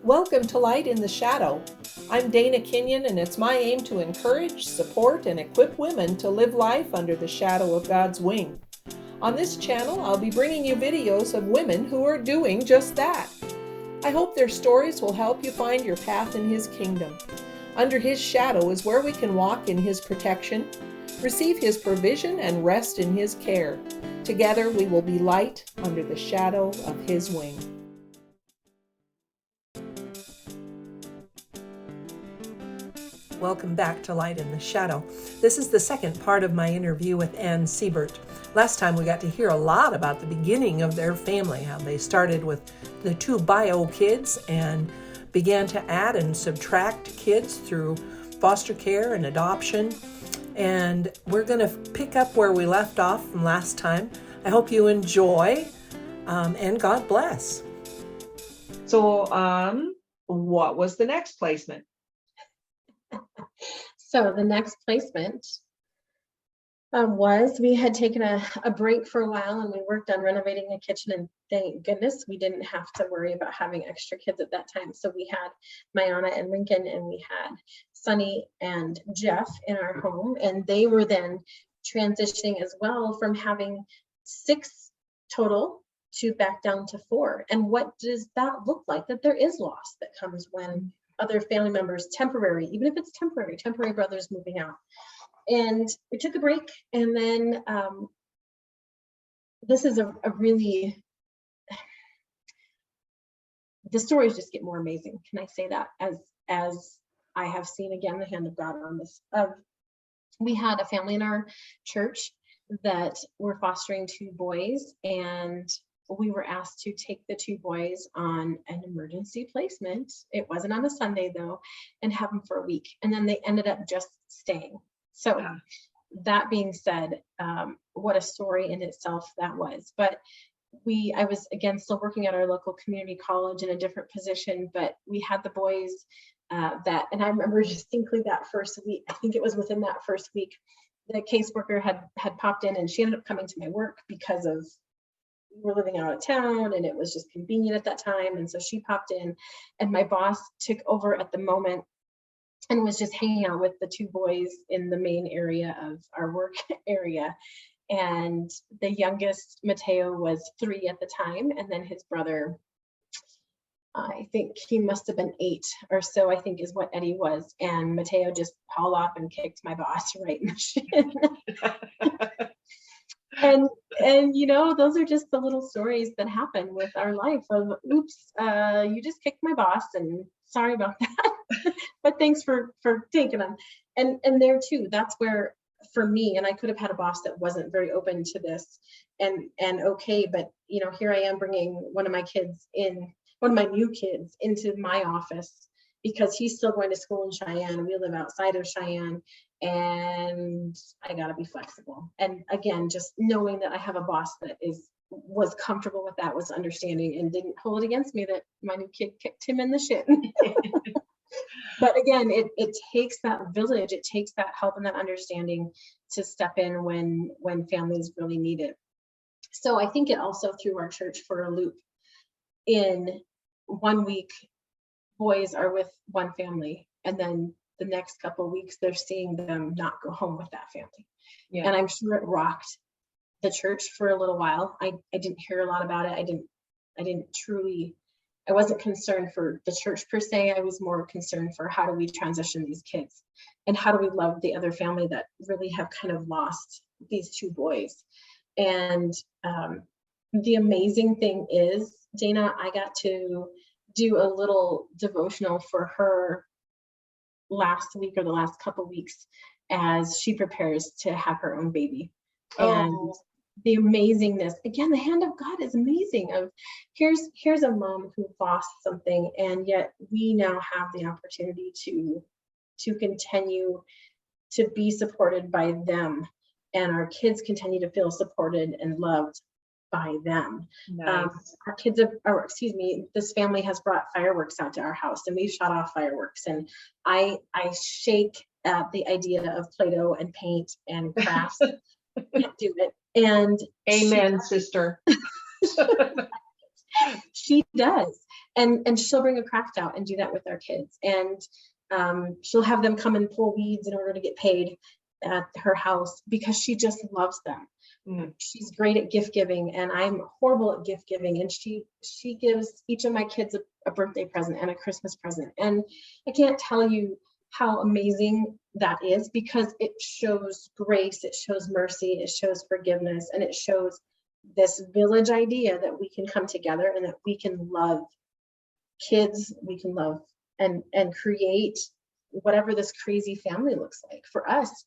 Welcome to Light in the Shadow. I'm Dana Kenyon, and it's my aim to encourage, support, and equip women to live life under the shadow of God's wing. On this channel, I'll be bringing you videos of women who are doing just that. I hope their stories will help you find your path in His kingdom. Under His shadow is where we can walk in His protection, receive His provision, and rest in His care. Together, we will be light under the shadow of His wing. Welcome back to Light in the Shadow. This is the second part of my interview with Ann Siebert. Last time we got to hear a lot about the beginning of their family, how they started with the 2 bio kids and began to add and subtract kids through foster care and adoption. And we're going to pick up where we left off from last time. I hope you enjoy, and God bless. So, what was the next placement? So the next placement was we had taken a break for a while, and we worked on renovating the kitchen, and thank goodness we didn't have to worry about having extra kids at that time. So we had Mayana and Lincoln, and we had Sunny and Jeff in our home, and they were then transitioning as well from having 6 total to back down to 4. And what does that look like? That there is loss that comes when other family members, temporary, even if it's temporary brothers moving out. And we took a break, and then this is a really, the stories just get more amazing. Can I say that? As I have seen again the hand of God on this. We had a family in our church that were fostering 2 boys, and we were asked to take the 2 boys on an emergency placement. It wasn't on a Sunday though, and have them for a week. And then they ended up just staying. So that being said, what a story in itself that was. But I was again still working at our local community college in a different position, but we had the boys and I remember distinctly that first week, I think it was within that first week, the caseworker had popped in, and she ended up coming to my work because of we were living out of town, and it was just convenient at that time. And so she popped in, and my boss took over at the moment and was just hanging out with the 2 boys in the main area of our work area. And the youngest, Mateo, was 3 at the time, and then his brother, I think he must have been 8 or so, I think is what Eddie was. And Mateo just hauled off and kicked my boss right in the shin. And you know, those are just the little stories that happen with our life of, oops, you just kicked my boss, and sorry about that. But thanks for taking them. And there too, that's where for me, and I could have had a boss that wasn't very open to this and okay, but you know, here I am bringing one of my new kids into my office because he's still going to school in Cheyenne. We live outside of Cheyenne, and I got to be flexible. And again, just knowing that I have a boss that was comfortable with that, was understanding, and didn't hold it against me that my new kid kicked him in the shin. But again, it takes that village, it takes that help and that understanding to step in when families really need it. So I think it also threw our church for a loop. In 1 week, boys are with one family, and then the next couple of weeks they're seeing them not go home with that family. Yeah. And I'm sure it rocked the church for a little while. I didn't hear a lot about it. I wasn't concerned for the church per se. I was more concerned for how do we transition these kids, and how do we love the other family that really have kind of lost these 2 boys. And the amazing thing is, Dana, I got to do a little devotional for her last week, or the last couple weeks, as she prepares to have her own baby. And the amazingness, again, the hand of God is amazing. Of here's a mom who lost something, and yet we now have the opportunity to continue to be supported by them, and our kids continue to feel supported and loved by them. Nice. Our kids this family has brought fireworks out to our house, and we've shot off fireworks, and I shake at the idea of Play-Doh and paint and crafts. Can't do it. And amen, sister. She does. And she'll bring a craft out and do that with our kids. And she'll have them come and pull weeds in order to get paid at her house because she just loves them. She's great at gift giving, and I'm horrible at gift giving. And she gives each of my kids a birthday present and a Christmas present. And I can't tell you how amazing that is, because it shows grace, it shows mercy, it shows forgiveness, and it shows this village idea that we can come together and that we can love kids, we can love and create whatever this crazy family looks like. For us,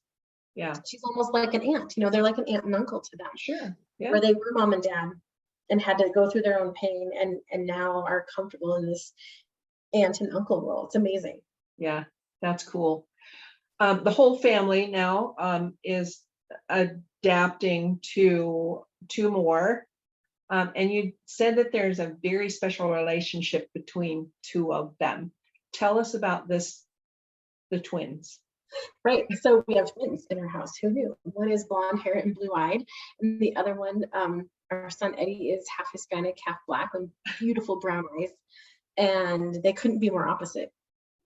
Yeah. she's almost like an aunt, you know, they're like an aunt and uncle to them. Sure. Yeah. Where they were mom and dad and had to go through their own pain, and now are comfortable in this aunt and uncle role. It's amazing. Yeah, that's cool. The whole family now is adapting to two more. And you said that there's a very special relationship between two of them. Tell us about this, the twins. Right. So we have twins in our house. Who knew? One is blonde hair and blue eyed. And the other one, our son Eddie, is half Hispanic, half Black, with beautiful brown eyes. And they couldn't be more opposite.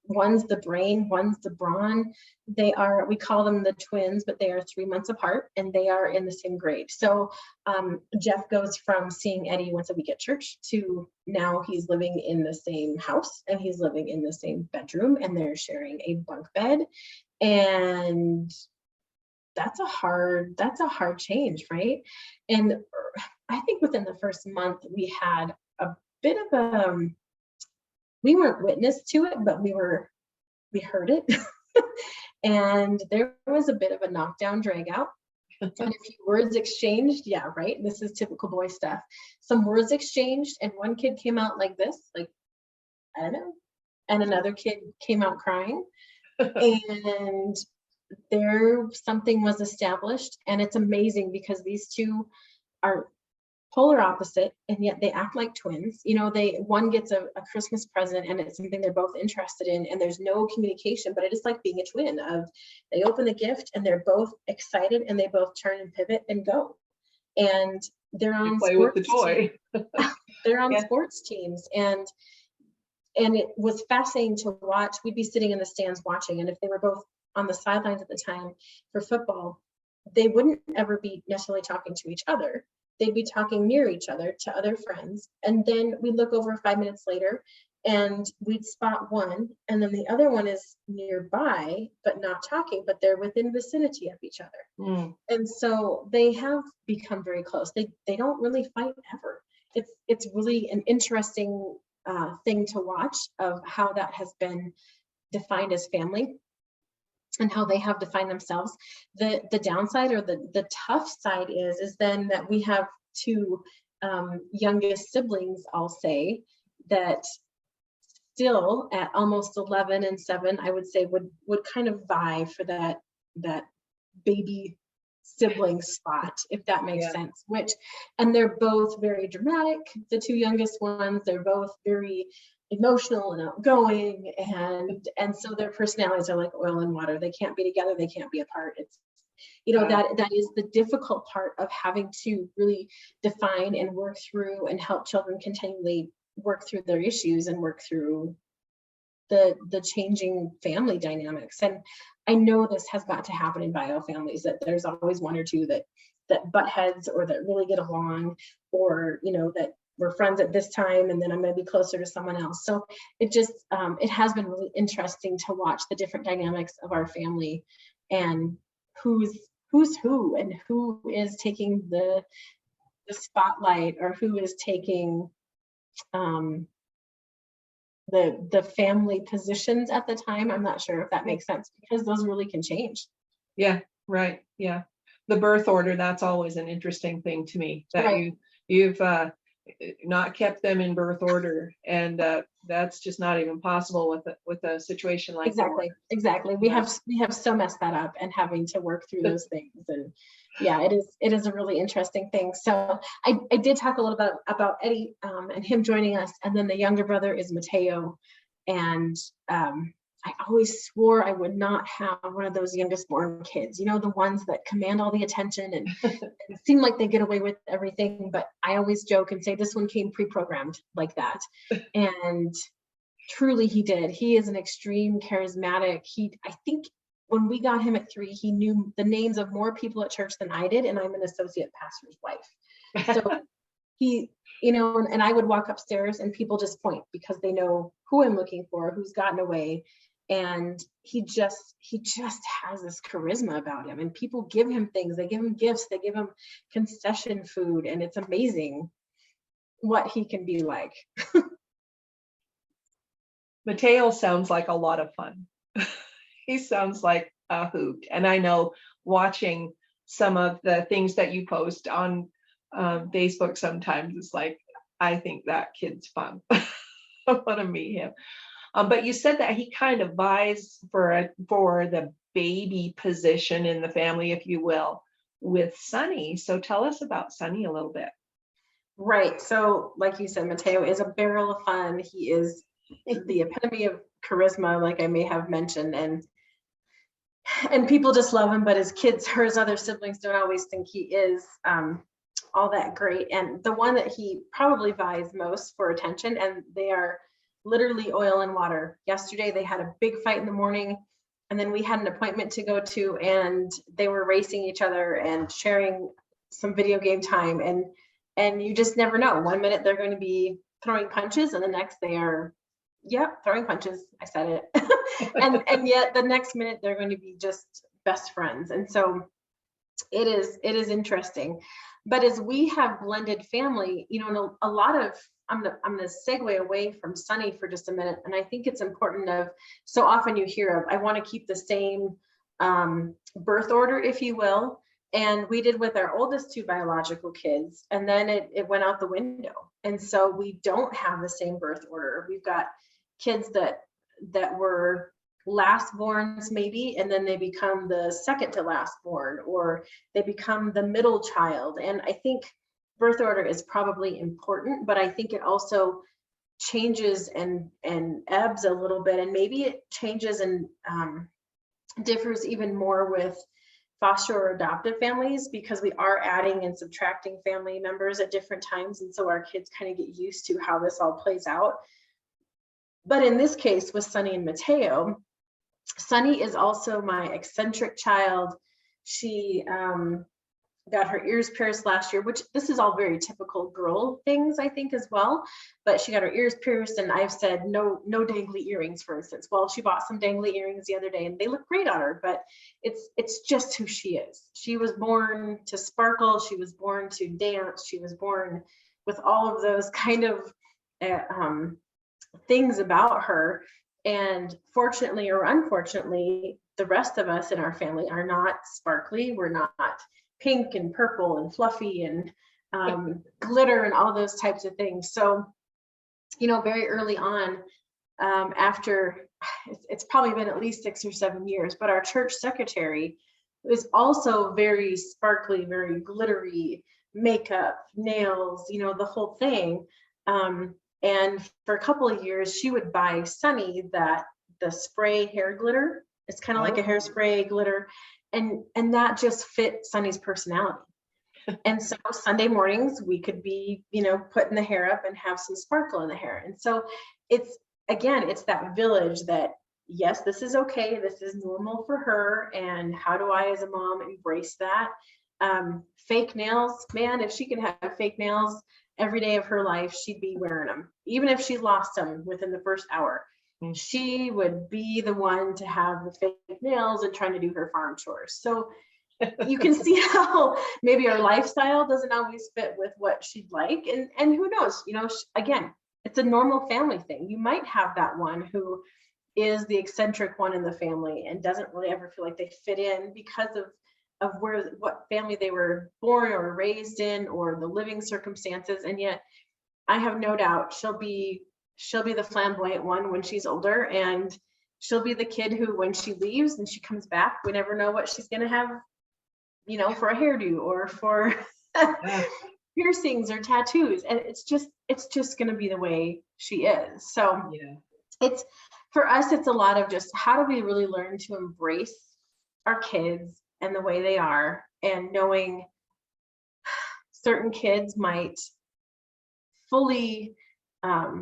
One's the brain, one's the brawn. We call them the twins, but they are 3 months apart, and they are in the same grade. So Jeff goes from seeing Eddie once a week at church to now he's living in the same house and he's living in the same bedroom, and they're sharing a bunk bed. And that's a hard change, right? And I think within the first month we had a bit of we weren't witness to it, but we heard it. And there was a bit of a knockdown, drag out, and a few words exchanged. Yeah, right. This is typical boy stuff. Some words exchanged, and one kid came out like this, like, I don't know. And another kid came out crying. And there something was established. And it's amazing because these two are polar opposite, and yet they act like twins. You know, one gets a Christmas present and it's something they're both interested in, and there's no communication, but it is like being a twin. They open the gift and they're both excited, and they both turn and pivot and go. And they're on play with the toy. They're on sports teams, and it was fascinating to watch. We'd be sitting in the stands watching, and if they were both on the sidelines at the time for football, they wouldn't ever be necessarily talking to each other. They'd be talking near each other to other friends. And then we'd look over 5 minutes later and we'd spot one, and then the other one is nearby, but not talking, but they're within vicinity of each other. And so they have become very close. They don't really fight ever. It's really an interesting thing to watch of how that has been defined as family and how they have defined themselves. The downside, or the tough side, is then that we have two youngest siblings, I'll say, that still at almost 11 and 7, I would say would kind of vie for that baby sibling spot, if that makes sense. And they're both very dramatic. The two youngest ones, they're both very emotional and outgoing, and so their personalities are like oil and water. They can't be together, they can't be apart. It's, you know, that is the difficult part of having to really define and work through and help children continually work through their issues and work through the changing family dynamics. And I know this has got to happen in bio families, that there's always one or two that butt heads, or that really get along, or, you know, that we're friends at this time and then I'm going to be closer to someone else. So it just it has been really interesting to watch the different dynamics of our family, and who's who, and who is taking the spotlight, or who is taking the family positions at the time. I'm not sure if that makes sense, because those really can change. Yeah, right. Yeah. The birth order, that's always an interesting thing to me, that Right. you've not kept them in birth order, and that's just not even possible with a situation like that. Exactly. We have so messed that up, and having to work through those things. And yeah, it is a really interesting thing. So I did talk a little bit about Eddie and him joining us, and then the younger brother is Mateo, and I always swore I would not have one of those youngest born kids, the ones that command all the attention and it seem like they get away with everything. But I always joke and say this one came pre-programmed like that. And truly he did. He is an extreme charismatic. I think when we got him at 3, he knew the names of more people at church than I did. And I'm an associate pastor's wife. So he, and I would walk upstairs and people just point because they know who I'm looking for, who's gotten away. And he just has this charisma about him, and people give him things. They give him gifts, they give him concession food, and it's amazing what he can be like. Mateo sounds like a lot of fun. He sounds like a hoot. And I know watching some of the things that you post on Facebook sometimes, it's like, I think that kid's fun. I want to meet him. But you said that he kind of vies for the baby position in the family, if you will, with Sonny. So tell us about Sonny a little bit. Right. So like you said, Mateo is a barrel of fun. He is the epitome of charisma, like I may have mentioned, and people just love him, but his other siblings don't always think he is all that great. And the one that he probably vies most for attention, and they are literally oil and water. Yesterday they had a big fight in the morning, and then we had an appointment to go to, and they were racing each other and sharing some video game time, and you just never know. One minute they're going to be throwing punches, and the next they are throwing punches. I said it. and yet the next minute they're going to be just best friends. And so it is interesting. But as we have blended family, and a lot of, I'm going to segue away from Sonny for just a minute. And I think it's important so often you hear of, I want to keep the same birth order, if you will. And we did with our oldest 2 biological kids, and then it went out the window. And so we don't have the same birth order. We've got kids that were last borns maybe, and then they become the second to last born, or they become the middle child. And I think birth order is probably important, but I think it also changes and ebbs a little bit, and maybe it changes and differs even more with foster or adoptive families, because we are adding and subtracting family members at different times, and so our kids kind of get used to how this all plays out. But in this case with Sonny and Mateo, Sonny is also my eccentric child. She got her ears pierced last year, which this is all very typical girl things, I think, as well. But she got her ears pierced, and I've said no dangly earrings, for instance. Well, she bought some dangly earrings the other day, and they look great on her. But it's just who she is. She was born to sparkle. She was born to dance. She was born with all of those kind of things about her. And fortunately or unfortunately, the rest of us in our family are not sparkly. We're not pink and purple and fluffy and glitter and all those types of things. So, very early on, after it's probably been at least 6 or 7 years, but our church secretary is also very sparkly, very glittery, makeup, nails, the whole thing. And for a couple of years, she would buy Sonny the spray hair glitter. It's kind of like a hairspray glitter. And that just fit Sonny's personality. And so Sunday mornings we could be, putting the hair up and have some sparkle in the hair. And so it's that village that, yes, this is okay. This is normal for her. And how do I, as a mom, embrace that? Fake nails, man, if she could have fake nails every day of her life, she'd be wearing them. Even if she lost them within the first hour, she would be the one to have the fake nails and trying to do her farm chores. So you can see how maybe our lifestyle doesn't always fit with what she'd like. And who knows, again, it's a normal family thing. You might have that one who is the eccentric one in the family and doesn't really ever feel like they fit in because of what family they were born or raised in, or the living circumstances. And yet I have no doubt she'll be the flamboyant one when she's older, and she'll be the kid who, when she leaves and she comes back, we never know what she's going to have, for a hairdo or for piercings or tattoos. And it's just going to be the way she is. So it's for us, it's a lot of just how do we really learn to embrace our kids and the way they are, and knowing certain kids might fully,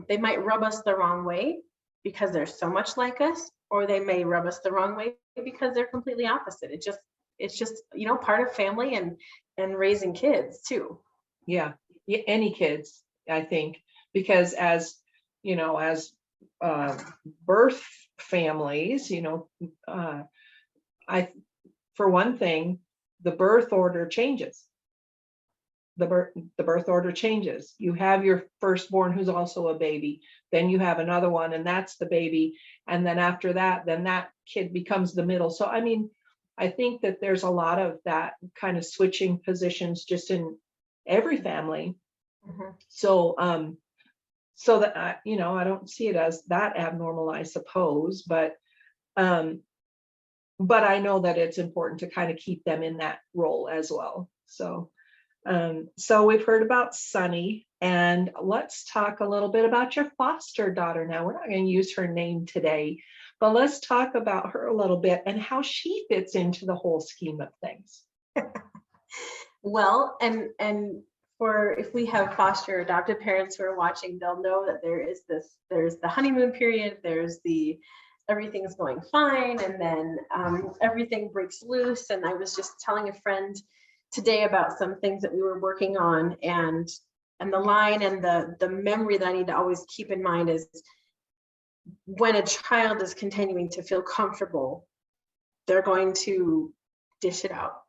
they might rub us the wrong way because they're so much like us, or they may rub us the wrong way because they're completely opposite. It's just, part of family and raising kids too. Yeah, any kids, I think, because as as birth families, I, for one thing, the birth order changes. The birth order changes. You have your firstborn who's also a baby, then you have another one, and that's the baby, and then after that, then that kid becomes the middle. So I mean, I think that there's a lot of that kind of switching positions just in every family. Mhm. So that I don't see it as that abnormal, I suppose, but I know that it's important to kind of keep them in that role as well. So we've heard about Sunny, and let's talk a little bit about your foster daughter now. We're not going to use her name today, but let's talk about her a little bit and how she fits into the whole scheme of things. Well, and for if we have foster adoptive parents who are watching, they'll know that there's the honeymoon period, there's the everything's going fine, and then everything breaks loose. And I was just telling a friend today about some things that we were working on, and the line and the memory that I need to always keep in mind is when a child is continuing to feel comfortable, they're going to dish it out.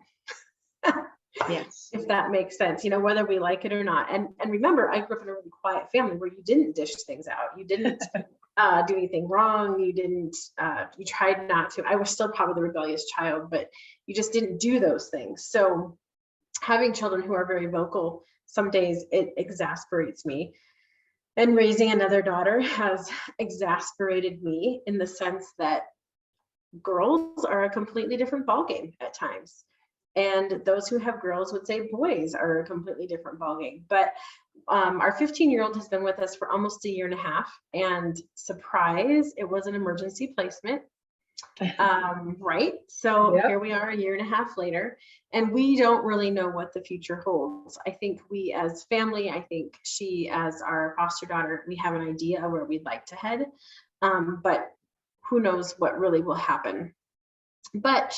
Yes. If that makes sense, whether we like it or not. And remember, I grew up in a really quiet family where you didn't dish things out. You didn't do anything wrong. You didn't, you tried not to. I was still probably the rebellious child, but you just didn't do those things. So having children who are very vocal, some days it exasperates me. And raising another daughter has exasperated me in the sense that girls are a completely different ballgame at times. And those who have girls would say boys are a completely different ballgame. But our 15-year-old has been with us for almost a year and a half. And surprise, it was an emergency placement. Right. So Yep. Here we are a year and a half later, and we don't really know what the future holds. I think we as family, I think she as our foster daughter, we have an idea of where we'd like to head. But who knows what really will happen. But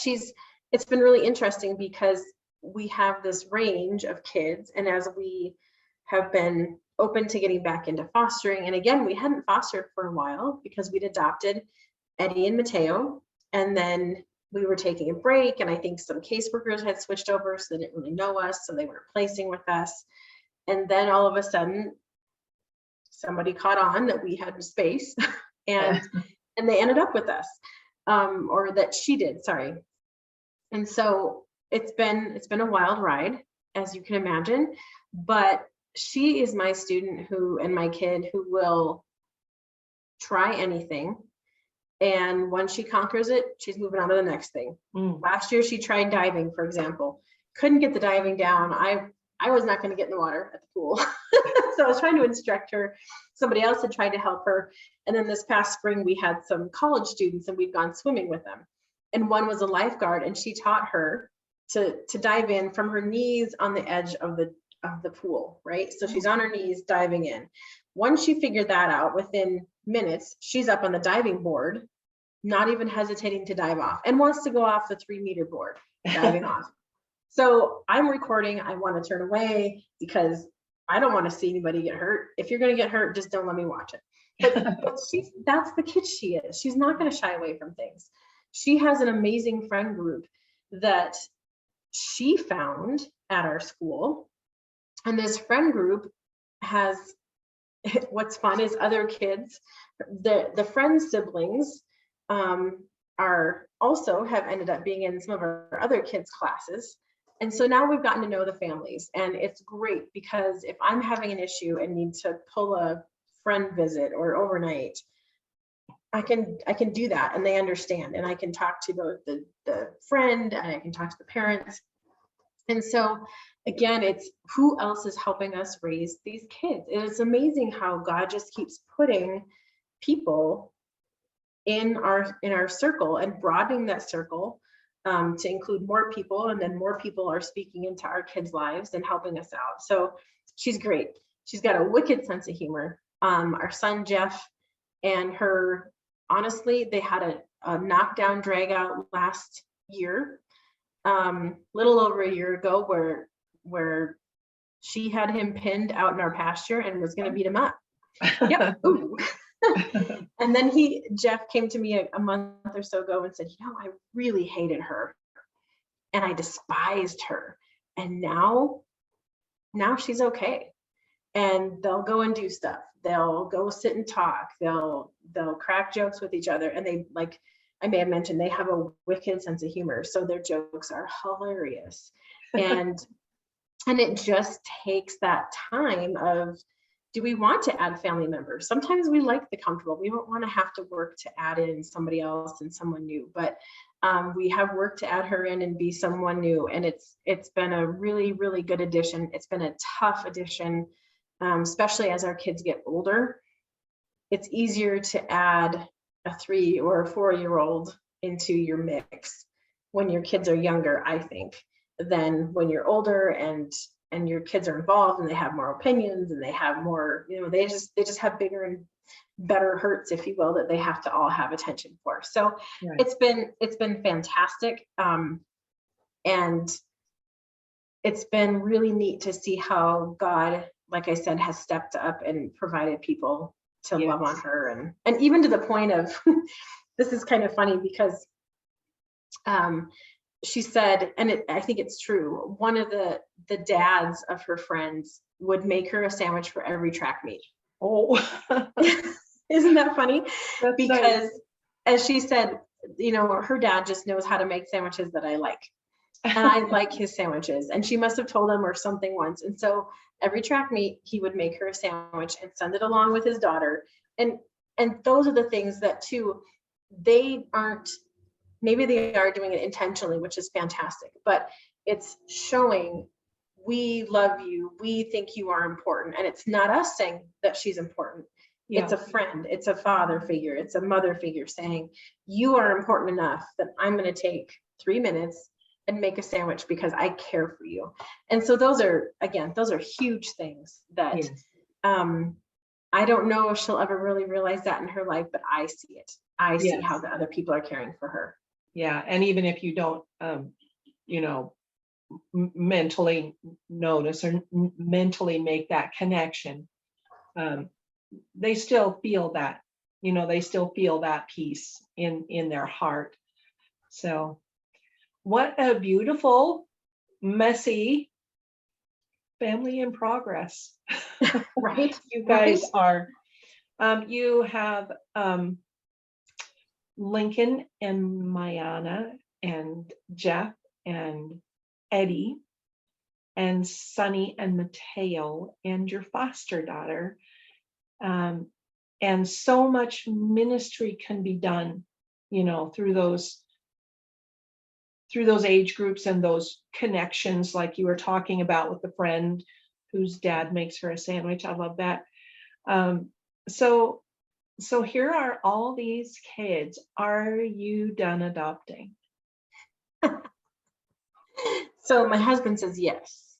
it's been really interesting because we have this range of kids, and as we have been open to getting back into fostering, and again, we hadn't fostered for a while because we'd adopted Eddie and Mateo, and then we were taking a break, and I think some caseworkers had switched over, so they didn't really know us, so they weren't placing with us. And then all of a sudden, somebody caught on that we had space, and they ended up with us, or that she did, sorry. And so it's been a wild ride, as you can imagine, but she is my student and my kid who will try anything. And once she conquers it, she's moving on to the next thing. Last year, she tried diving, for example, couldn't get the diving down. I was not going to get in the water at the pool. So I was trying to instruct her. Somebody else had tried to help her. And then this past spring, we had some college students and we'd gone swimming with them. And one was a lifeguard, and she taught her to dive in from her knees on the edge of the pool, right? So she's on her knees diving in. Once she figured that out, within minutes, she's up on the diving board, not even hesitating to dive off, and wants to go off the 3-meter board, diving off. So I'm recording. I want to turn away because I don't want to see anybody get hurt. If you're going to get hurt, just don't let me watch it. But that's the kid she is. She's not going to shy away from things. She has an amazing friend group that she found at our school. And this friend group has, what's fun is other kids, the friends' siblings are also have ended up being in some of our other kids' classes. And so now we've gotten to know the families, and it's great because if I'm having an issue and need to pull a friend visit or overnight, I can do that, and they understand, and I can talk to the friend, and I can talk to the parents. And so again, it's who else is helping us raise these kids. It is amazing how God just keeps putting people in our circle and broadening that circle to include more people, and then more people are speaking into our kids' lives and helping us out. So she's great. She's got a wicked sense of humor. Our son Jeff and her, honestly, they had a knockdown drag out last year, little over a year ago, where she had him pinned out in our pasture and was going to beat him up. Yep. And then Jeff came to me a month or so ago and said, I really hated her and I despised her. And now she's okay. And they'll go and do stuff. They'll go sit and talk. They'll crack jokes with each other. And they, like I may have mentioned, they have a wicked sense of humor. So their jokes are hilarious. And it just takes that time of, do we want to add family members? Sometimes we like the comfortable. We don't want to have to work to add in somebody else and someone new, but we have worked to add her in and be someone new. And it's been a really, really good addition. It's been a tough addition, especially as our kids get older. It's easier to add a 3 or a 4-year-old into your mix when your kids are younger, I think, than when you're older and your kids are involved and they have more opinions and they have more, they just have bigger and better hurts, if you will, that they have to all have attention for. So right. It's been fantastic. And it's been really neat to see how God, like I said, has stepped up and provided people to love on her. And even to the point of, this is kind of funny because she said, and I think it's true, one of the dads of her friends would make her a sandwich for every track meet. Oh, isn't that funny? That's because nice. As she said, her dad just knows how to make sandwiches that I like. And I like his sandwiches. And she must have told him or something once. And so every track meet, he would make her a sandwich and send it along with his daughter. And those are the things that too, they aren't, maybe they are doing it intentionally, which is fantastic, but it's showing, we love you, we think you are important. And it's not us saying that she's important. Yeah. It's a friend, it's a father figure, it's a mother figure saying, you are important enough that I'm going to take 3 minutes and make a sandwich because I care for you. And so those are huge things that yes. I don't know if she'll ever really realize that in her life, but I see it. I see how the other people are caring for her. Yeah. And even if you don't, mentally notice or mentally make that connection, they still feel that, they still feel that peace in their heart. So what a beautiful, messy family in progress. Right. You guys are. You have Lincoln and Mayana and Jeff and Eddie and Sonny and Mateo and your foster daughter. And so much ministry can be done, through those age groups and those connections, like you were talking about with the friend whose dad makes her a sandwich. I love that. So here are all these kids. Are you done adopting? So my husband says yes.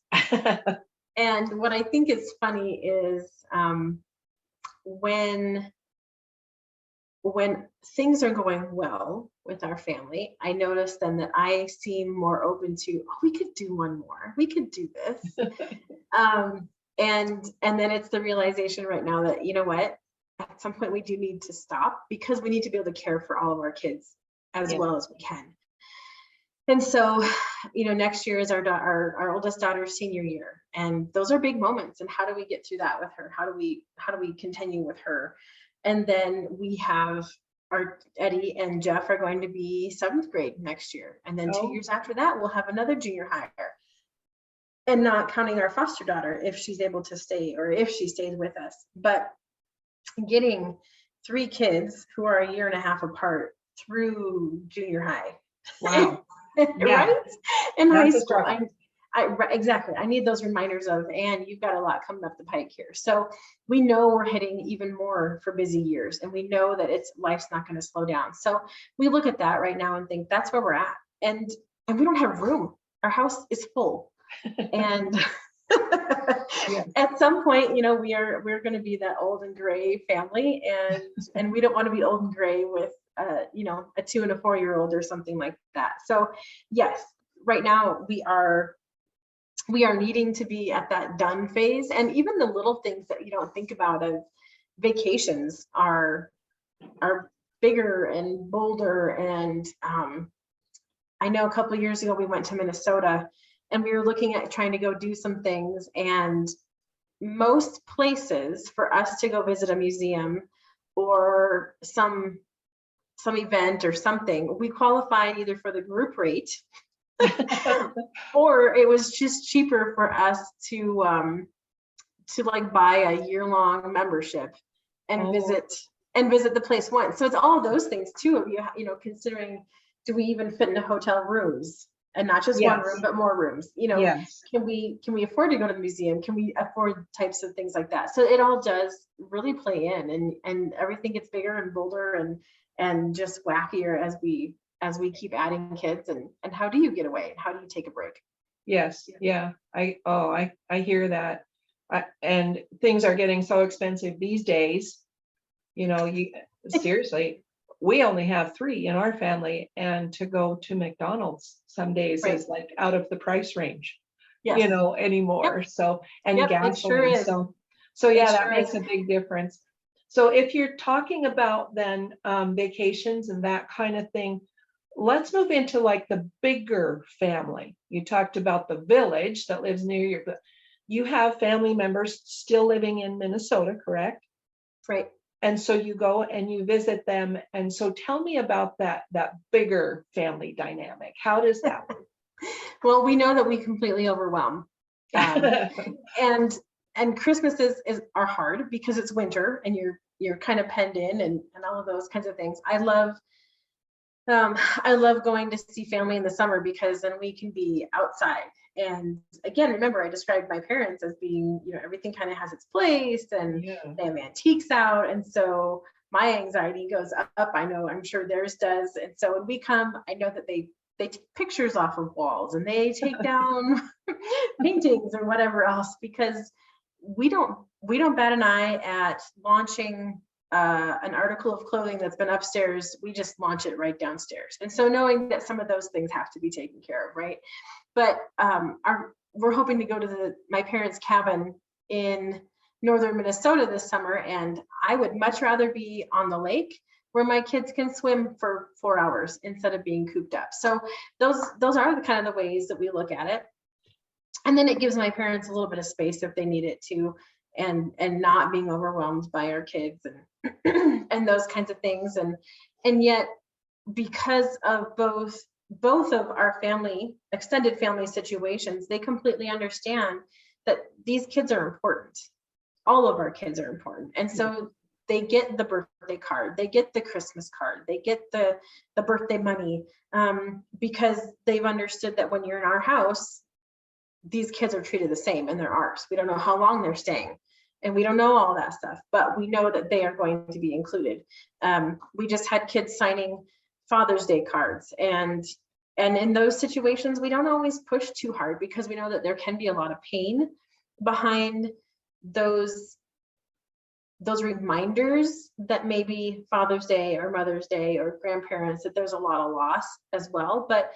And what I think is funny is when things are going well with our family, I notice then that I seem more open to, we could do one more, we could do this. And then it's the realization right now that, what, at some point we do need to stop because we need to be able to care for all of our kids as well as we can. And so, next year is our oldest daughter's senior year, and those are big moments. And how do we get through that with her? How do we continue with her? And then we have our Eddie and Jeff are going to be 7th grade next year. And then 2 years after that, we'll have another junior higher. And not counting our foster daughter, if she's able to stay or if she stays with us. But getting 3 kids who are a year and a half apart through junior high. Wow. Right? In high school. Exactly. I need those reminders of, and you've got a lot coming up the pike here. So we know we're hitting even more for busy years, and we know that life's not going to slow down. So we look at that right now and think that's where we're at. And we don't have room. Our house is full. And Yes. at some point, we're going to be that old and gray family, and we don't want to be old and gray with a 2 and a 4-year-old or something like that. So yes, right now we are needing to be at that done phase. And even the little things that you don't think about of vacations are bigger and bolder. And I know a couple of years ago we went to Minnesota, and we were looking at trying to go do some things, and most places for us to go visit a museum or some event or something, we qualified either for the group rate or it was just cheaper for us to like buy a year-long membership and visit the place once. So it's all those things too of considering, do we even fit into hotel rooms, and not just one room but more rooms? Yes. Can we afford to go to the museum? Can we afford types of things like that? So it all does really play in, and everything gets bigger and bolder and just wackier as we keep adding kids. And how do you get away? How do you take a break? Yes. Yeah. I hear that. And things are getting so expensive these days. Seriously, we only have 3 in our family, and to go to McDonald's some days is like out of the price range, anymore. Yep. So, and gasoline. It sure is. So yeah, that makes a big difference. So if you're talking about then vacations and that kind of thing, let's move into like the bigger family. You talked about the village that lives near you, but you have family members still living in Minnesota, correct? Right. And so you go and you visit them. And so tell me about that bigger family dynamic. How does that work? Well, we know that we completely overwhelm. And Christmases are hard because it's winter and you're kind of penned in and all of those kinds of things. I love going to see family in the summer because then we can be outside. And again, remember, I described my parents as being, everything kind of has its place, and they have antiques out. And so my anxiety goes up. I'm sure theirs does. And so when we come, I know that they take pictures off of walls and they take down paintings or whatever else, because we don't bat an eye at launching an article of clothing that's been upstairs. We just launch it right downstairs. And so knowing that some of those things have to be taken care of, right? But we're hoping to go to my parents' cabin in northern Minnesota this summer, and I would much rather be on the lake where my kids can swim for 4 hours instead of being cooped up. So those are the kind of the ways that we look at it. And then it gives my parents a little bit of space if they need it to, and not being overwhelmed by our kids and those kinds of things. And yet, because of both of our extended family situations, they completely understand that these kids are important. All of our kids are important. And so they get the birthday card, they get the Christmas card, they get the birthday money, because they've understood that when you're in our house, these kids are treated the same, and they're ours. We don't know how long they're staying, and we don't know all that stuff, but we know that they are going to be included. We just had kids signing Father's Day cards, and in those situations, we don't always push too hard because we know that there can be a lot of pain behind those reminders that maybe Father's Day or Mother's Day or grandparents, that there's a lot of loss as well. But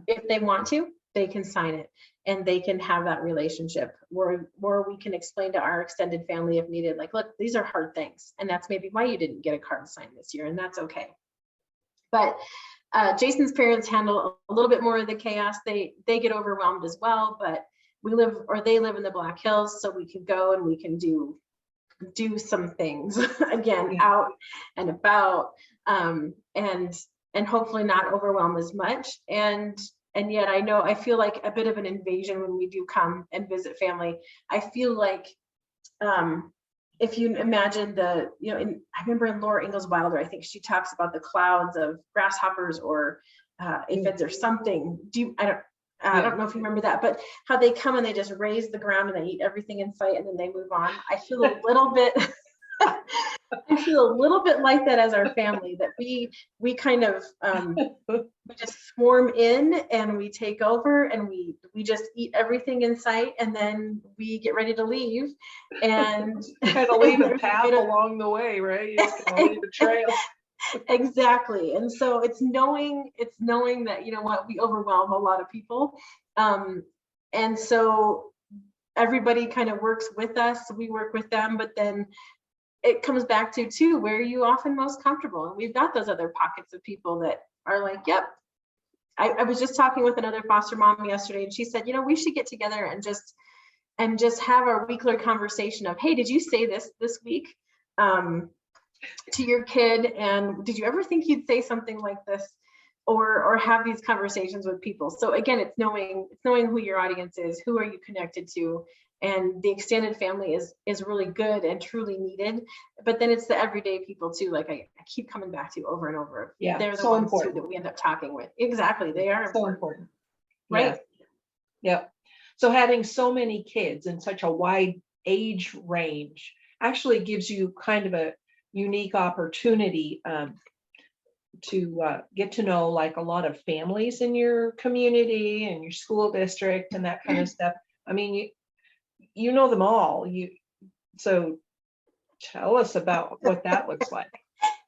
if they want to, they can sign it, and they can have that relationship where we can explain to our extended family if needed, like, look, these are hard things, and that's maybe why you didn't get a card signed this year, and that's okay. But Jason's parents handle a little bit more of the chaos. They get overwhelmed as well, but they live in the Black Hills, so we can go and we can do some things again, out and about, and hopefully not overwhelm as much. And yet I feel like a bit of an invasion when we do come and visit family. I feel like if you imagine I remember in Laura Ingalls Wilder, I think she talks about the clouds of grasshoppers or aphids or something. I don't know if you remember that, but how they come and they just raise the ground and they eat everything in sight and then they move on. I feel a little bit, I feel a little bit like that as our family, that we kind of we just swarm in and we take over and we just eat everything in sight and then we get ready to leave and kind of leave a path along the way, right? You just kind of leave a trail. Exactly. And so it's knowing that, you know what, we overwhelm a lot of people. And so everybody kind of works with us, we work with them, but then it comes back to too, where are you often most comfortable? And we've got those other pockets of people that are like, yep. I was just talking with another foster mom yesterday and she said, you know, we should get together and just have a weekly conversation of, hey, did you say this week? To your kid, and did you ever think you'd say something like this, or have these conversations with people? So again, it's knowing who your audience is, who are you connected to, and the extended family is really good and truly needed. But then it's the everyday people too, like I keep coming back to over and over. Yeah, they're the so ones important too that we end up talking with. Exactly, they are so important. Right. Yeah. So having so many kids in such a wide age range actually gives you kind of a unique opportunity to get to know like a lot of families in your community and your school district and that kind of stuff. I mean, you know them all. So tell us about what that looks like.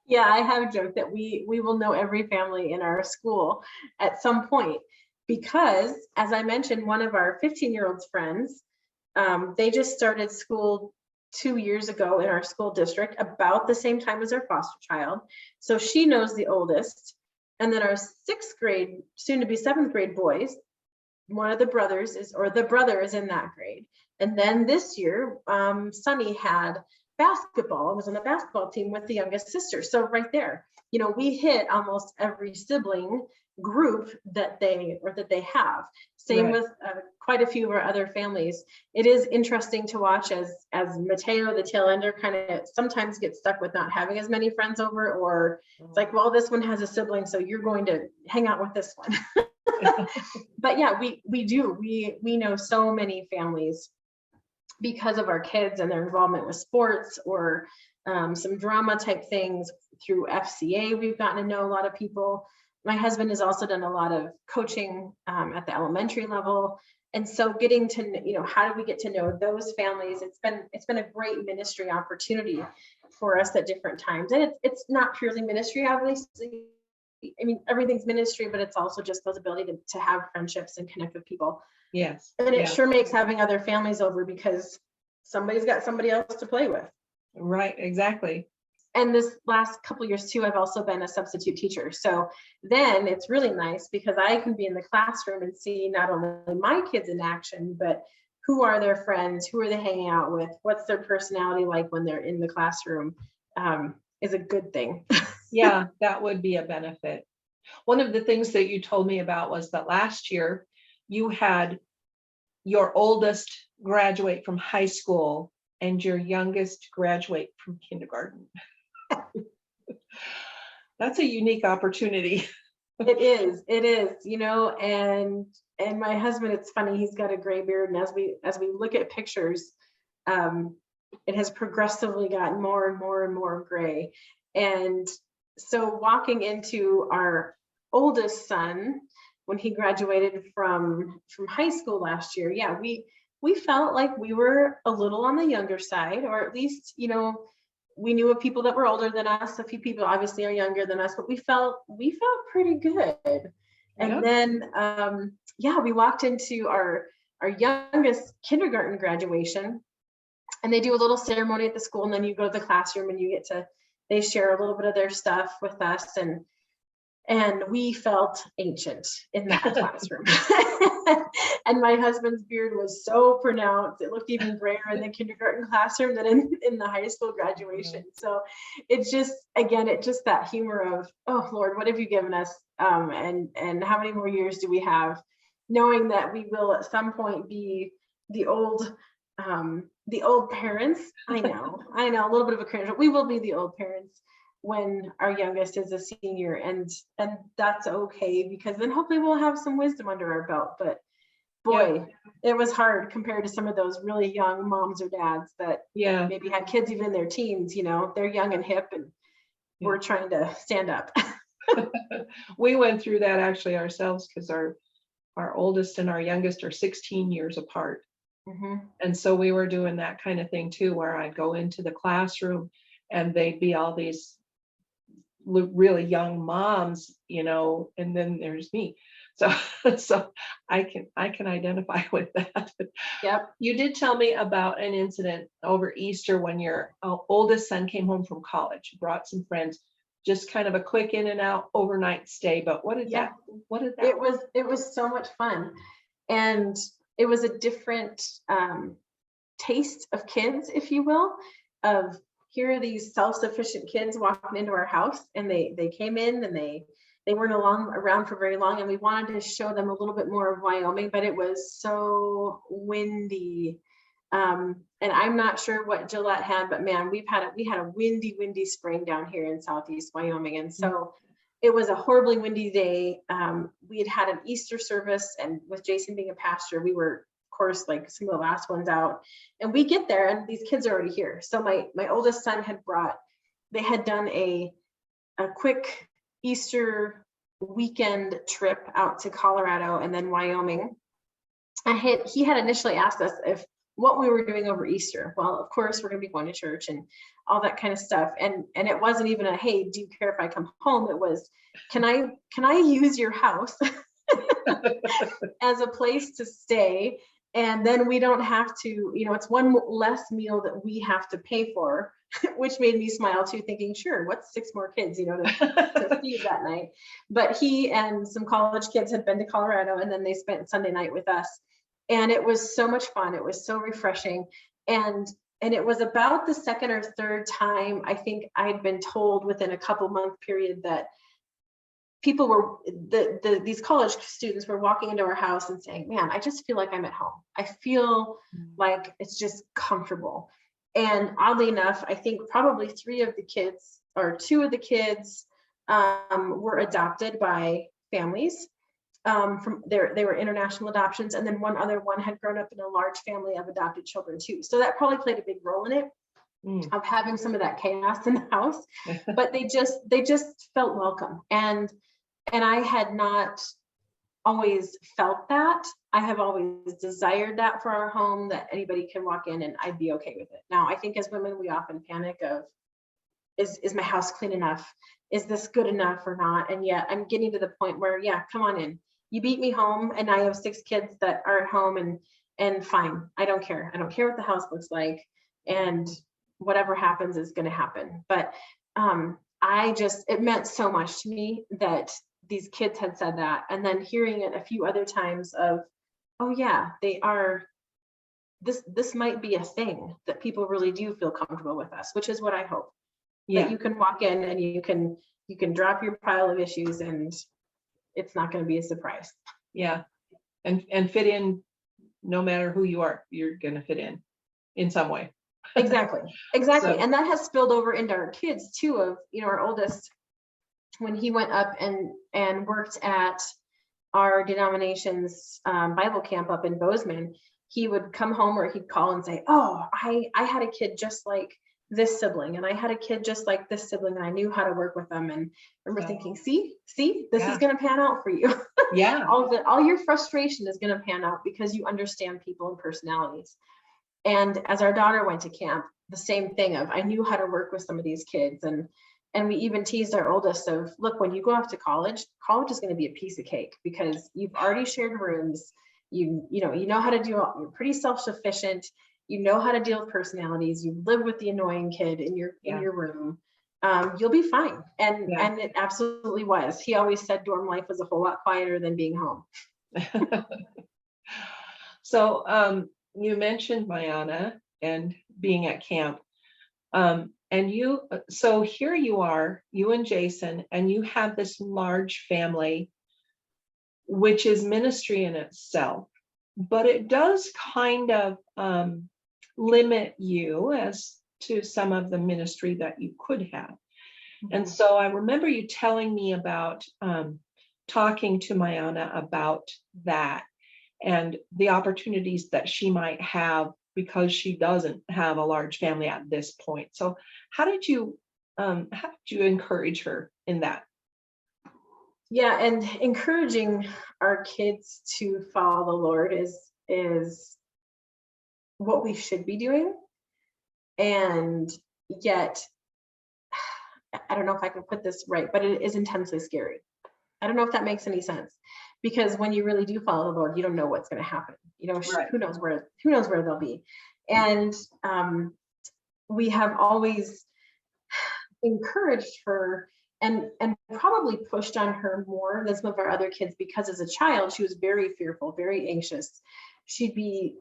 Yeah, I have joked that we will know every family in our school at some point, because as I mentioned, one of our 15-year-old's friends, they just started school 2 years ago in our school district, about the same time as our foster child. So she knows the oldest. And then our 6th grade, soon to be 7th grade boys, one of the brothers the brother is in that grade. And then this year, Sunny had basketball and was on the basketball team with the youngest sister. So right there, you know, we hit almost every sibling group that they have. Same Right. with quite a few of our other families. It is interesting to watch as Mateo, the tail ender, kind of sometimes gets stuck with not having as many friends over, or it's like, well, this one has a sibling, so you're going to hang out with this one. But yeah, we know so many families because of our kids and their involvement with sports or some drama type things. Through FCA, we've gotten to know a lot of people. My husband has also done a lot of coaching at the elementary level. And so getting to, you know, how do we get to know those families? It's been a great ministry opportunity for us at different times. And it's not purely ministry, obviously. I mean, everything's ministry, but it's also just those ability to have friendships and connect with people. Yes. And it sure makes having other families over, because somebody's got somebody else to play with. Right, exactly. And this last couple of years too, I've also been a substitute teacher. So then it's really nice because I can be in the classroom and see not only my kids in action, but who are their friends, who are they hanging out with, what's their personality like when they're in the classroom, is a good thing. Yeah, that would be a benefit. One of the things that you told me about was that last year you had your oldest graduate from high school and your youngest graduate from kindergarten. That's a unique opportunity. It is, you know, and my husband, it's funny, he's got a gray beard, and as we look at pictures, it has progressively gotten more and more and more gray. And so walking into our oldest son, when he graduated from high school last year, yeah, we felt like we were a little on the younger side, or at least, you know, we knew of people that were older than us. A few people obviously are younger than us, but we felt pretty good. And then, we walked into our youngest kindergarten graduation, and they do a little ceremony at the school, and then you go to the classroom and they share a little bit of their stuff with us, and we felt ancient in that classroom. And my husband's beard was so pronounced, it looked even grayer in the kindergarten classroom than in the high school graduation. So it's just that humor of, oh Lord, what have you given us? And how many more years do we have? Knowing that we will at some point be the old parents. I know, a little bit of a cringe, but we will be the old parents. when our youngest is a senior, and that's okay, because then hopefully we'll have some wisdom under our belt. But boy, it was hard compared to some of those really young moms or dads that maybe had kids even in their teens. They're young and hip, and we're trying to stand up. We went through that actually ourselves, because our oldest and our youngest are 16 years apart. And so we were doing that kind of thing too, where I'd go into the classroom and they'd be all these really young moms, and then there's me. So I can identify with that. Yep. You did tell me about an incident over Easter when your oldest son came home from college, brought some friends, just kind of a quick in and out overnight stay. But what did that? It was so much fun, and it was a different taste of kids, if you will, of here are these self-sufficient kids walking into our house, and they came in, and they weren't around for very long, and we wanted to show them a little bit more of Wyoming, but it was so windy. And I'm not sure what Gillette had, but man, we had a windy spring down here in Southeast Wyoming. And so it was a horribly windy day. We had an Easter service, and with Jason being a pastor, we were, of course, like some of the last ones out, and we get there and these kids are already here. So my oldest son they had done a quick Easter weekend trip out to Colorado and then Wyoming. He had initially asked us what we were doing over Easter. Well, of course, we're going to be going to church and all that kind of stuff. And it wasn't even a, hey, do you care if I come home? It was, can I use your house as a place to stay? And then we don't have to, it's one less meal that we have to pay for, which made me smile too, thinking, sure, what's 6 more kids, to feed that night. But he and some college kids had been to Colorado, and then they spent Sunday night with us. And it was so much fun. It was so refreshing. And it was about the second or third time I think I'd been told within a couple month period that people were, these college students were walking into our house and saying, man, I just feel like I'm at home. I feel like it's just comfortable. And oddly enough, I think probably 2 of the kids were adopted by families. They were international adoptions, and then one had grown up in a large family of adopted children too. So that probably played a big role in it, of having some of that chaos in the house. But they just felt welcome, and I had not always felt that. I have always desired that for our home, that anybody can walk in and I'd be okay with it. Now, I think as women, we often panic of, is my house clean enough? Is this good enough or not? And yet I'm getting to the point where, yeah, come on in. You beat me home, and I have 6 kids that are at home, and fine. I don't care. I don't care what the house looks like, and whatever happens is going to happen. But it meant so much to me that these kids had said that, and then hearing it a few other times of, oh yeah, they are. This might be a thing that people really do feel comfortable with us, which is what I hope. That you can walk in and you can drop your pile of issues, and it's not going to be a surprise. Yeah. And fit in, no matter who you are, you're going to fit in some way. Exactly. So, and that has spilled over into our kids too, of, our oldest, when he went up and worked at our denomination's Bible camp up in Bozeman, he would come home, or he'd call and say, oh, I had a kid just like this sibling, and I had a kid just like this sibling, and I knew how to work with them. And I remember thinking, see, this is going to pan out for you. Yeah. all your frustration is going to pan out because you understand people and personalities. And as our daughter went to camp, the same thing of, I knew how to work with some of these kids. And we even teased our oldest of, look, when you go off to college is going to be a piece of cake, because you've already shared rooms. You know how to do all, you're pretty self-sufficient. You know how to deal with personalities. You live with the annoying kid in your room. You'll be fine. And it absolutely was. He always said dorm life was a whole lot quieter than being home. So you mentioned Mayana and being at camp. So here you are, you and Jason, and you have this large family, which is ministry in itself, but it does kind of limit you as to some of the ministry that you could have. And so I remember you telling me about talking to Mayana about that and the opportunities that she might have because she doesn't have a large family at this point. So how did you encourage her in that? Yeah, and encouraging our kids to follow the Lord is what we should be doing. And yet, I don't know if I can put this right, but it is intensely scary. I don't know if that makes any sense. Because when you really do follow the Lord, you don't know what's going to happen. Right. Who knows where they'll be. And we have always encouraged her and probably pushed on her more than some of our other kids, because as a child she was very fearful, very anxious. She'd be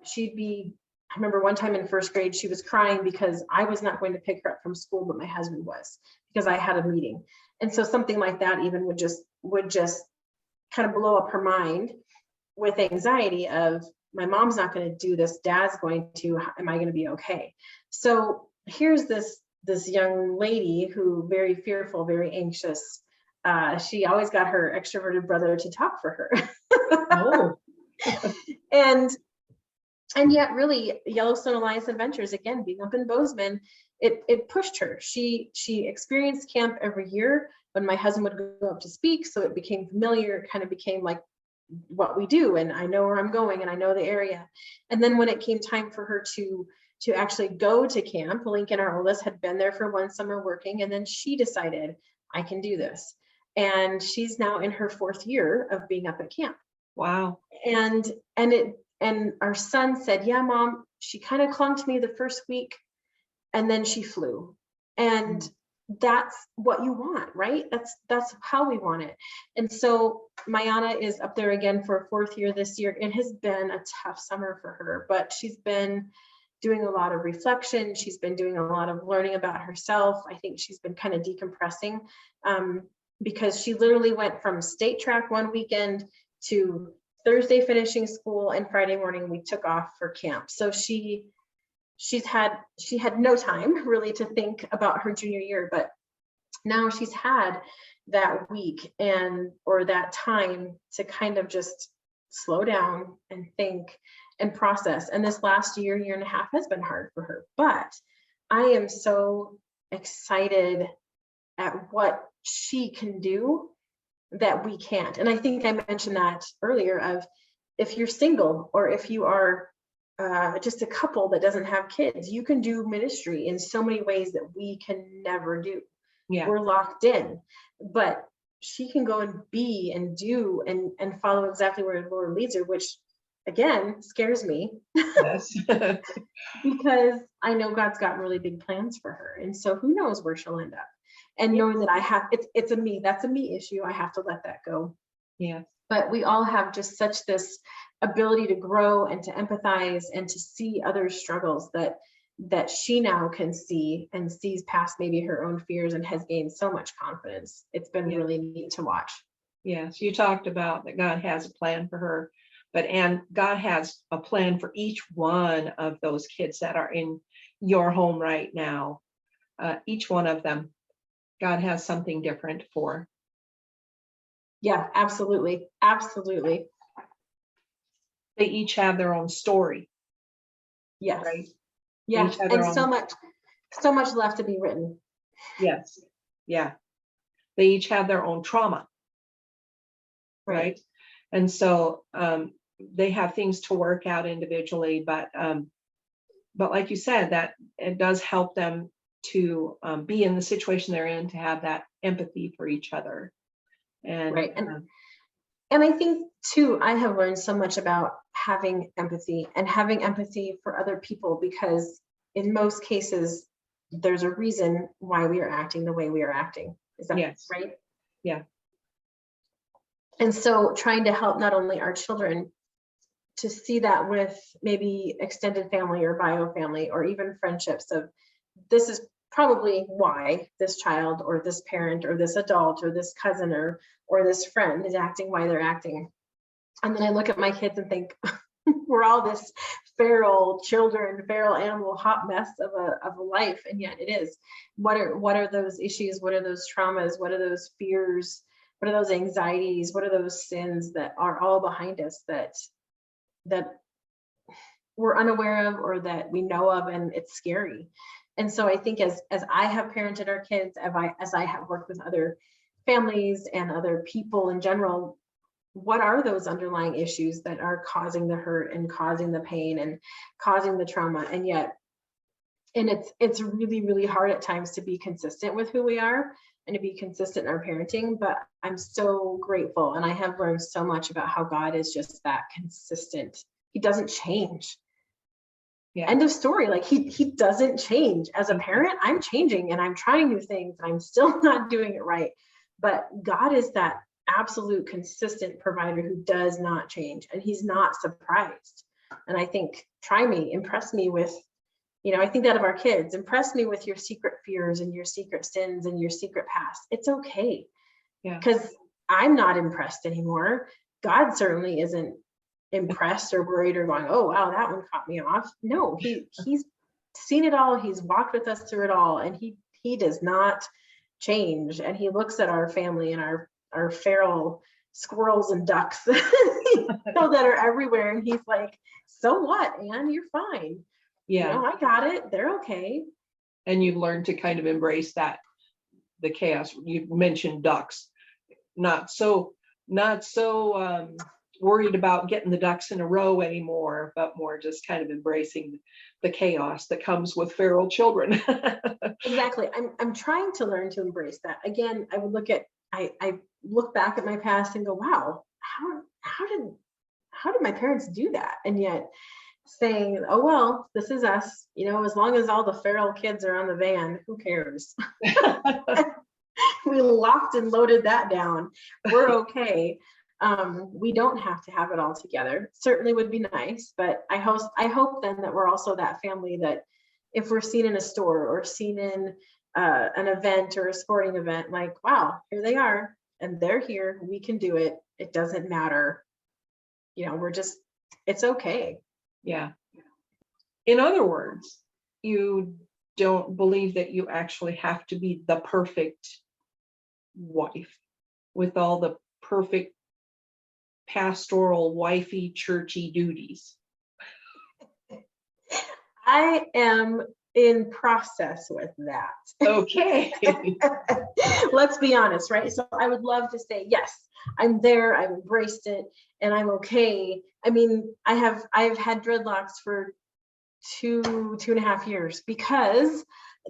I remember one time in first grade she was crying because I was not going to pick her up from school, but my husband was, because I had a meeting. And so something like that even would just kind of blow up her mind with anxiety of, my mom's not going to do this, dad's going to, am I going to be okay? So here's this young lady who very fearful, very anxious. She always got her extroverted brother to talk for her. Oh. and yet really Yellowstone Alliance Adventures, again, being up in Bozeman, it pushed her. She experienced camp every year when my husband would go up to speak. So it became familiar, kind of became like what we do. And I know where I'm going and I know the area. And then when it came time for her to actually go to camp, Lincoln, our oldest, had been there for one summer working, and then she decided, I can do this. And she's now in her 4th year of being up at camp. Wow. And our son said, yeah, Mom, she kind of clung to me the first week and then she flew. And that's what you want, right? That's how we want it. And so Mayana is up there again for a 4th year this year. It has been a tough summer for her, but she's been doing a lot of reflection. She's been doing a lot of learning about herself. I think she's been kind of decompressing because she literally went from state track one weekend to Thursday finishing school, and Friday morning we took off for camp. So she had no time really to think about her junior year, but now she's had that week or that time to kind of just slow down and think and process. And this last year and a half has been hard for her, but I am so excited at what she can do that we can't. And I think I mentioned that earlier, of if you're single or if you are just a couple that doesn't have kids, you can do ministry in so many ways that we can never do. Yeah. We're locked in, but she can go and be and do and follow exactly where the Lord leads her, which again scares me. Yes. Because I know God's got really big plans for her. And so who knows where she'll end up. And knowing that that's a me issue. I have to let that go. Yeah. But we all have just such this ability to grow and to empathize and to see others' struggles that she now can see and sees past maybe her own fears and has gained so much confidence. It's been really neat to watch. Yes, you talked about that God has a plan for her, and God has a plan for each one of those kids that are in your home right now. Each one of them, God has something different for. Yeah, absolutely. Absolutely. They each have their own story. Yes. Right? Yeah. And so much left to be written. Yes. Yeah. They each have their own trauma. Right. And so they have things to work out individually, but like you said, that it does help them to be in the situation they're in, to have that empathy for each other. And right. And I think too, I have learned so much about having empathy for other people, because in most cases, there's a reason why we are acting the way we are acting. Is that right? Yeah. And so trying to help not only our children to see that with maybe extended family or bio family or even friendships of, this is probably why this child or this parent or this adult or this cousin or this friend is acting why they're acting. And then I look at my kids and think, we're all this feral children, feral animal hot mess of a life, and yet it is. What are those issues? What are those traumas? What are those fears? What are those anxieties? What are those sins that are all behind us that we're unaware of or that we know of, and it's scary. And so I think as I have parented our kids, as I have worked with other families and other people in general, what are those underlying issues that are causing the hurt and causing the pain and causing the trauma? And yet, and it's really, really hard at times to be consistent with who we are and to be consistent in our parenting, but I'm so grateful. And I have learned so much about how God is just that consistent. He doesn't change. Yeah. End of story. Like he doesn't change. As a parent, I'm changing and I'm trying new things and I'm still not doing it right. But God is that absolute consistent provider who does not change, and he's not surprised. And I think, try me, impress me with, I think that of our kids, impress me with your secret fears and your secret sins and your secret past. It's okay. Yeah. Because I'm not impressed anymore. God certainly isn't impressed or worried or going, oh wow, that one caught me off. No, he's seen it all. He's walked with us through it all, and he does not change. And he looks at our family and our feral squirrels and ducks that are everywhere, and he's like, so what, Anne? You're fine. Yeah. I got it. They're okay. And you've learned to kind of embrace that, the chaos. You mentioned ducks, not so worried about getting the ducks in a row anymore, but more just kind of embracing the chaos that comes with feral children. Exactly. I'm trying to learn to embrace that. Again, I would I look back at my past and go, wow, how did my parents do that? And yet saying, oh well, this is us, as long as all the feral kids are on the van, who cares? We locked and loaded that down. We're okay. We don't have to have it all together. Certainly would be nice, but I hope then that we're also that family that if we're seen in a store or seen in an event or a sporting event, like, wow, here they are and they're here. We can do it. It doesn't matter. It's okay. Yeah. In other words, you don't believe that you actually have to be the perfect wife with all the perfect pastoral, wifey, churchy duties. I am in process with that. Okay. Let's be honest, right? So I would love to say, yes, I'm there, I've embraced it, and I'm okay. I mean, I've had dreadlocks for 2.5 years because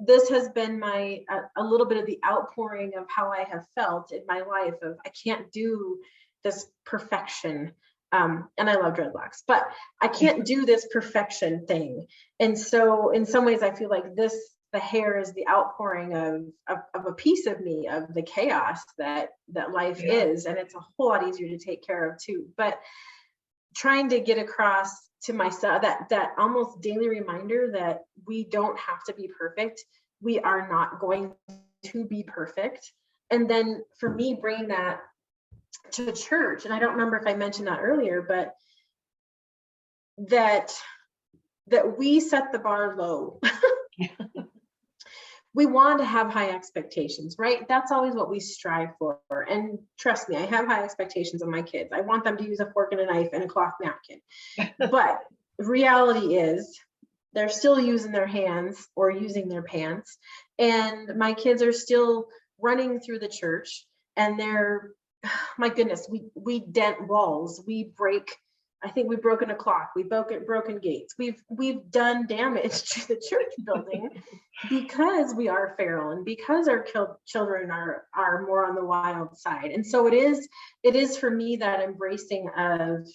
this has been a little bit of the outpouring of how I have felt in my life of I can't do this perfection. And I love dreadlocks, but I can't do this perfection thing. And so in some ways I feel like the hair is the outpouring of a piece of me, of the chaos that life is. And it's a whole lot easier to take care of too. But trying to get across to myself that almost daily reminder that we don't have to be perfect. We are not going to be perfect. And then for me, bringing that to church, and I don't remember if I mentioned that earlier, but that we set the bar low. We want to have high expectations, right? That's always what we strive for. And trust me, I have high expectations of my kids. I want them to use a fork and a knife and a cloth napkin. But reality is they're still using their hands or using their pants. And my kids are still running through the church, and they're, my goodness, we dent walls, we break, I think we've broken a clock, we've broken gates, we've done damage to the church building because we are feral and because our children are more on the wild side. And so it is for me that embracing of,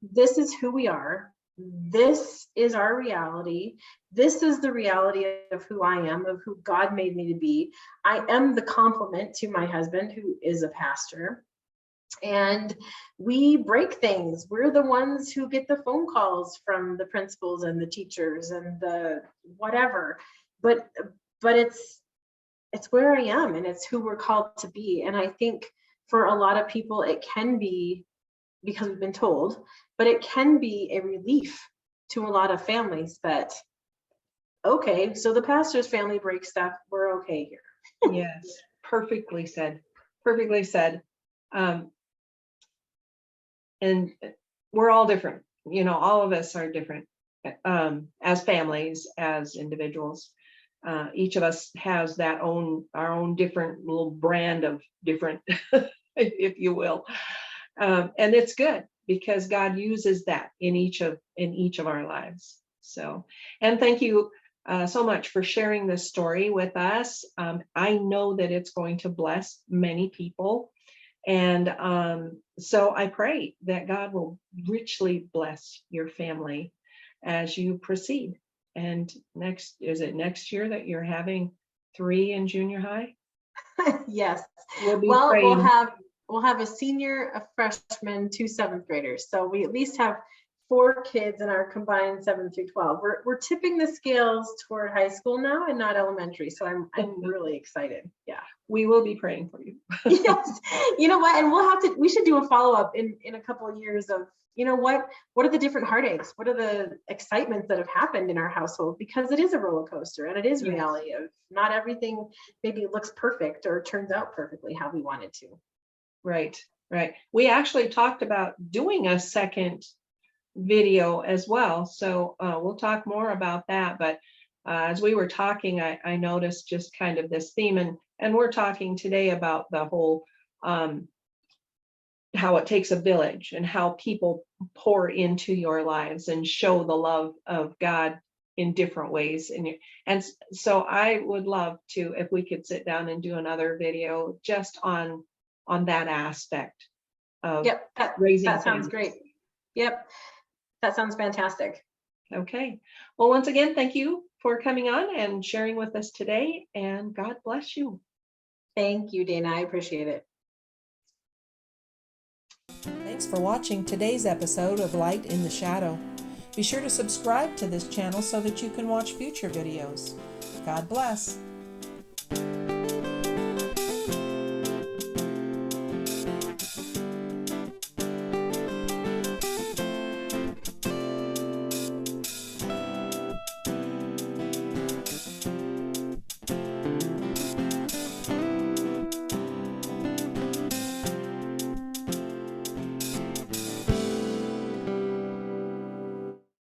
this is who we are, this is our reality, this is the reality of who I am, of who God made me to be. I am the complement to my husband, who is a pastor. And we break things. We're the ones who get the phone calls from the principals and the teachers and the whatever. But it's where I am, and it's who we're called to be. And I think for a lot of people, it can be because we've been told, but it can be a relief to a lot of families that, okay, so the pastor's family breaks stuff, we're okay here. Yes, perfectly said. Perfectly said. And we're all different. All of us are different as families, as individuals. Each of us has our own different little brand of different, if you will. And it's good because God uses that in each of our lives. So, and thank you so much for sharing this story with us. I know that it's going to bless many people. And so I pray that God will richly bless your family as you proceed. And is it next year that you're having 3 in junior high? Yes. We'll be Well, praying. we'll have a senior, a freshman, 2 7th graders. So we at least have 4 kids in our combined 7 through 12. We're tipping the scales toward high school now and not elementary. So I'm really excited. Yeah. We will be praying for you. Yes. You know what? And we should do a follow-up in a couple of years of, what are the different heartaches? What are the excitements that have happened in our household? Because it is a roller coaster and it is reality of not everything maybe looks perfect or turns out perfectly how we want it to. Right. We actually talked about doing a second video as well. So we'll talk more about that. But as we were talking, I noticed just kind of this theme, and we're talking today about the whole how it takes a village and how people pour into your lives and show the love of God in different ways. And so I would love to, if we could sit down and do another video just on that aspect of raising that sounds families. great. Yep. That sounds fantastic. Okay. Well, once again, thank you for coming on and sharing with us today, and God bless you. Thank you, Dana. I appreciate it. Thanks for watching today's episode of Light in the Shadow. Be sure to subscribe to this channel so that you can watch future videos. God bless.